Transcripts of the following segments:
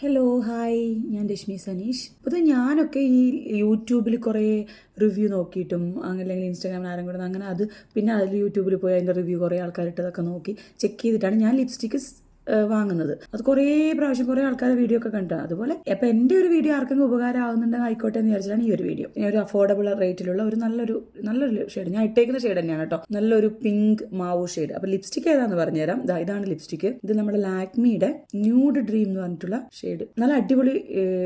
Hello hi, ഞാൻ രശ്മി സനീഷ്. അപ്പോൾ ഞാനൊക്കെ ഈ യൂട്യൂബിൽ കുറേ റിവ്യൂ നോക്കിയിട്ടും അല്ലെങ്കിൽ ഇൻസ്റ്റാഗ്രാമിൽ ആരും കൂടെ അങ്ങനെ പിന്നെ അതിൽ യൂട്യൂബിൽ പോയി അതിൻ്റെ റിവ്യൂ കുറേ ആൾക്കാരിട്ടതൊക്കെ നോക്കി ചെക്ക് ചെയ്തിട്ടാണ് ഞാൻ ലിപ്സ്റ്റിക്ക് വാങ്ങുന്നത്. അത് കുറേ പ്രാവശ്യം കുറേ ആൾക്കാരുടെ വീഡിയോ ഒക്കെ കണ്ടാണ്. അതുപോലെ അപ്പം എൻ്റെ ഒരു വീഡിയോ ആർക്കെങ്കിലും ഉപകാരം ആവുന്നുണ്ടെങ്കിൽ ആയിക്കോട്ടെ എന്ന് വിചാരിച്ചിട്ടാണ് ഈ ഒരു വീഡിയോ. ഞാൻ ഒരു അഫോർഡബിൾ റേറ്റിലുള്ള ഒരു നല്ലൊരു ഷെയ്ഡ്, ഞാൻ ഇട്ടേക്കുന്ന ഷെയ്ഡ് തന്നെയാണ് കേട്ടോ, നല്ലൊരു പിങ്ക് മാവു ഷെയ്ഡ്. അപ്പം ലിപ്സ്റ്റിക് ഏതാന്ന് പറഞ്ഞുതരാം. ഇതാണ് ലിപ്സ്റ്റിക്. ഇത് നമ്മുടെ ലാക്മിയുടെ ന്യൂഡ് ഡ്രീം എന്ന് പറഞ്ഞിട്ടുള്ള ഷെയ്ഡ്. നല്ല അടിപൊളി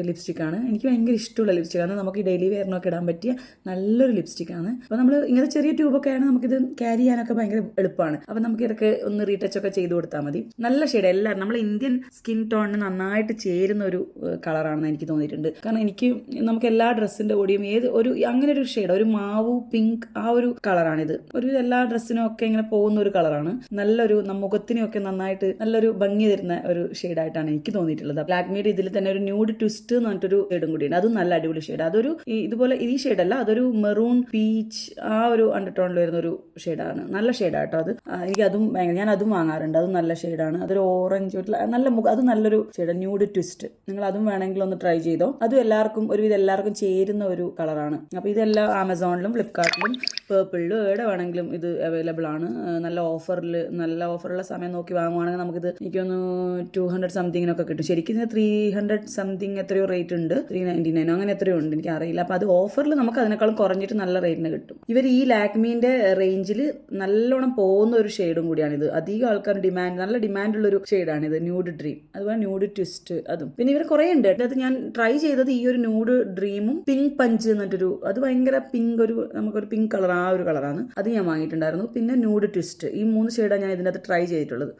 ലിപ്സ്റ്റിക് ആണ്. എനിക്ക് ഭയങ്കര ഇഷ്ടമുള്ള ലിപ്സ്റ്റിക് ആണ്. നമുക്ക് ഈ ഡെയിലി വെയറിനൊക്കെ ഇടാൻ പറ്റിയ നല്ലൊരു ലിപ്സ്റ്റിക് ആണ്. അപ്പോൾ നമ്മൾ ഇങ്ങനെ ചെറിയ ട്യൂബൊക്കെ ആണ് നമുക്കിത് ക്യാരി ചെയ്യാനൊക്കെ ഭയങ്കര എളുപ്പമാണ്. അപ്പം നമുക്ക് ഇതൊക്കെ ഒന്ന് റീടച്ച് ഒക്കെ ചെയ്ത് കൊടുത്താൽ മതി. നല്ല ഷെയ്ഡ്, എല്ലാവരും നമ്മൾ ഇന്ത്യൻ സ്കിൻ ടോണിന് നന്നായിട്ട് ചേരുന്ന ഒരു കളറാണെന്ന് എനിക്ക് തോന്നിയിട്ടുണ്ട്. കാരണം നമുക്ക് എല്ലാ ഡ്രസ്സിന്റെ കൂടിയും അങ്ങനെ ഒരു ഷെയ്ഡ്, ഒരു മാവു പിങ്ക് ആ ഒരു കളറാണിത്. ഒരു എല്ലാ ഡ്രസ്സിനും ഒക്കെ ഇങ്ങനെ പോകുന്ന ഒരു കളറാണ്. നല്ലൊരു മുഖത്തിനൊക്കെ നന്നായിട്ട് നല്ലൊരു ഭംഗി തരുന്ന ഒരു ഷെയ്ഡായിട്ടാണ് എനിക്ക് തോന്നിയിട്ടുള്ളത്. ലാക്മിയുടെ ഇതിൽ തന്നെ ഒരു ന്യൂഡ് ട്വിസ്റ്റ് എന്ന് പറഞ്ഞിട്ടൊരു ഷെയ്ഡും കൂടിയുണ്ട്. അതും നല്ല അടിപൊളി ഷെയ്ഡ്. അതൊരു ഇതുപോലെ ഈ ഷെയ്ഡല്ല, അതൊരു മെറൂൺ പീച്ച് ആ ഒരു അണ്ടർടോണിൽ വരുന്ന ഒരു ഷെയ്ഡാണ്. നല്ല ഷെയ്ഡാട്ടോ അത്. എനിക്ക് അതും ഞാൻ അതും വാങ്ങാറുണ്ട്. അതും നല്ല ഷെയ്ഡാണ്. അതൊരു ഓറഞ്ച് നല്ല അത് നല്ലൊരു ഷെയ്ഡ്, ന്യൂഡ് ട്വിസ്റ്റ്. നിങ്ങൾ അതും വേണമെങ്കിൽ ഒന്ന് ട്രൈ ചെയ്തോ. അതും ഒരുവിധം എല്ലാവർക്കും ചേരുന്ന ഒരു കളറാണ്. അപ്പോൾ ഇതെല്ലാം ആമസോണിലും ഫ്ലിപ്കാർട്ടിലും പേർപ്പിളിലും എവിടെ വേണമെങ്കിലും ഇത് അവൈലബിൾ ആണ്. നല്ല ഓഫറുള്ള സമയം നോക്കി വാങ്ങുവാണെങ്കിൽ നമുക്കിത് എനിക്കൊന്ന് 200 സംതിങ്ങിനൊക്കെ കിട്ടും. ശരിക്കും 300 സംതിങ് എത്രയോ റേറ്റ് ഉണ്ട്, 399 അങ്ങനെ എത്രയോ ഉണ്ട്, എനിക്ക് അറിയില്ല. അപ്പോൾ അത് ഓഫറിൽ നമുക്ക് അതിനേക്കാളും കുറഞ്ഞിട്ട് നല്ല റേറ്റിന് കിട്ടും. ഇവർ ഈ ലാക്മീന്റെ റേഞ്ചിൽ നല്ലോണം പോകുന്ന ഒരു ഷെയ്ഡും കൂടിയാണിത്. അധികം ആൾക്കാർ നല്ല ഡിമാൻഡുള്ള ഒരു ഷെയ്ഡാണിത്, ന്യൂഡ് ഡ്രീം. അതുപോലെ ന്യൂഡ് ട്വിസ്റ്റ് അതും. പിന്നെ ഇവർ കുറേ ഉണ്ട്. അത് ഞാൻ ട്രൈ ചെയ്തത് ഈ ഒരു ന്യൂഡ് ഡ്രീമും പിങ്ക് പഞ്ച് എന്നിട്ടൊരു, അത് ഭയങ്കര പിങ്ക്, നമുക്കൊരു പിങ്ക് കളർ, ആ ഒരു കളറാണ്. അത് ഞാൻ വാങ്ങിയിട്ടുണ്ടായിരുന്നു. പിന്നെ ന്യൂഡ് ട്വിസ്റ്റ്, ഈ 3 ഷെയ്ഡാണ് ഞാൻ ഇതിനകത്ത് ട്രൈ ചെയ്തിട്ടുള്ളത്.